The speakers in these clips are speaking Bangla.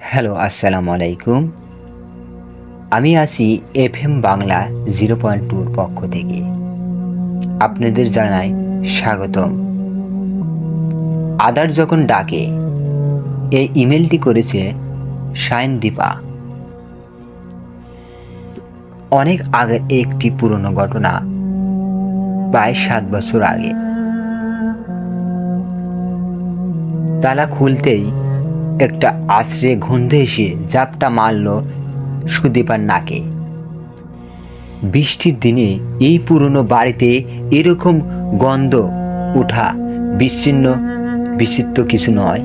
হ্যালো, আসসালামু আলাইকুম। আমি আছি এফএম বাংলা 0.2 পক্ষ থেকে। আপনাদের জানাই স্বাগতম। আদার যখন ডাকে, এই ইমেলটি করেছে সায়নদীপা। অনেক আগের একটি পুরনো ঘটনা, প্রায় 7 বছর আগে। তালা খুলতেই একটা আছড়ে গন্ধ এসে ঝাপটা মারল সুদীপার নাকে। বৃষ্টির দিনে এই পুরনো বাড়িতে এরকম গন্ধ ওঠা বিচিত্র কিছু নয়।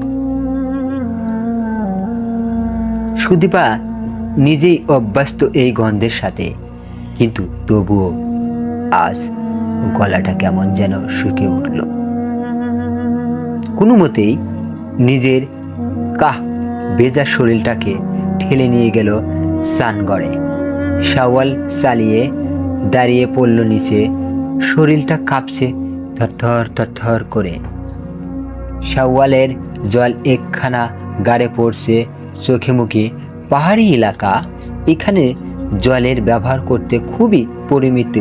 সুদীপা নিজেই অভ্যস্ত এই গন্ধের সাথে, কিন্তু তবুও আজ গলাটা কেমন যেন শুকিয়ে উঠল। কোনো মতেই নিজের ভেজা শরীরটাকে ঠেলে নিয়ে গেল স্নানঘরে। শাওয়াল চালিয়ে দাঁড়িয়ে পড়ল নিচে। শরীরটা কাঁপছে থরথর থরথর করে। শাওয়ালের জল একখানা গাড়ে পড়ছে চোখে মুখে। পাহাড়ি এলাকা, এখানে জলের ব্যবহার করতে খুবই পরিমিত,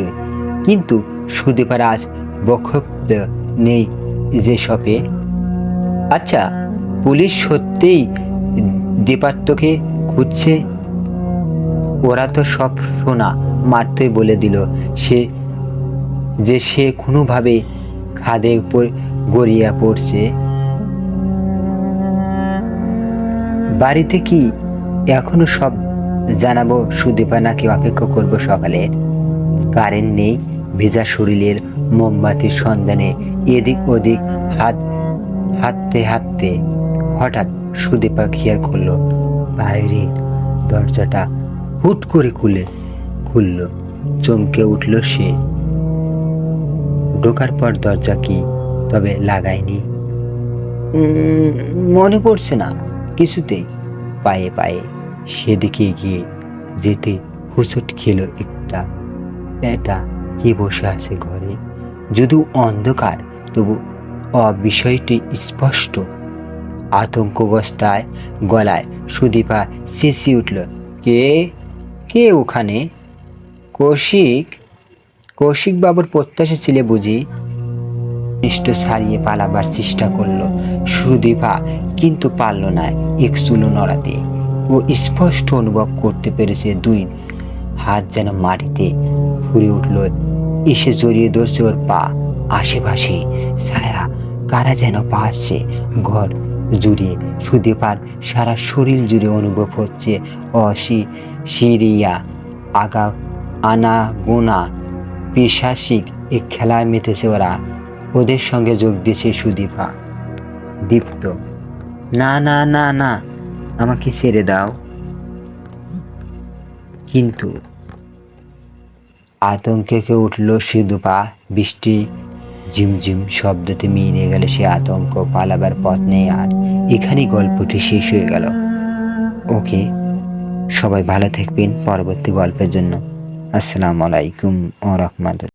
কিন্তু সুদীপার আজ বক্তব্য নেই যেসবে। আচ্ছা, পুলিশ সত্যিই দীপাত্মকে খুঁজছে? ওরা তো সব শোনা মাত্রই বলে দিল সে কোনোভাবে খাদে গড়িয়ে পড়ছে। বাড়িতে কি এখনো সব জানাবো সুদীপা, নাকি অপেক্ষা করব সকালের? কারেন্ট নেই, ভেজা শরীরের মোমবাতির সন্ধানে এদিক ওদিক হাঁটতে হাঁটতে হঠাৎ সুদীপা খেয়াল করলো বাইরের দরজাটা হুট করে খুলল। চমকে উঠল সে। ঢোকার পর দরজা কি তবে লাগায়নি? মনে পড়ছে না কিছুতেই। পায়ে পায়ে সেদিকে গিয়ে যেতে হুঁচট খেল একটা। এটা কি বসে আছে ঘরে? যদিও অন্ধকার, তবু বিষয়টি স্পষ্ট। আতঙ্কগ্রস্তায় গলায় সুদীপা চেঁচিয়ে উঠল, কে কে ওখানে? কৌশিক বাবুর প্রত্যাশা ছিলে বুঝি? নিষ্ঠ ছাড়িয়ে পালাবার চেষ্টা করলো সুদীপা, কিন্তু পারল না এক চুলো নড়াতে। ও স্পষ্ট অনুভব করতে পেরেছে দুই হাত যেন মাটিতে ফুরে উঠল, এসে জড়িয়ে ধরছে ওর পা। আশেপাশে ছায়া কারা যেন পারছে ঘর জুড়ে। সুদীপার সারা শরীর জুড়ে অনুভব হচ্ছে অশিরিয়া আনাগোনা পিশাচিক এক খেলায় মেতেছে ওরা। ওদের সঙ্গে যোগ দিয়েছে সুদীপা। দীপ্ত, না না না না, আমাকে ছেড়ে দাও। কিন্তু আতঙ্কে উঠল সুদীপা। বৃষ্টি ঝিমঝিম শব্দতে মিলিয়ে গেল সে আতঙ্ক। পালাবার পথ নেই আর। এখানেই গল্পটি শেষ হয়ে গেল। ওকে, সবাই ভালো থাকবেন পরবর্তী গল্পের জন্য। আসসালামু আলাইকুম ওয়া রাহমাতুল্লাহ।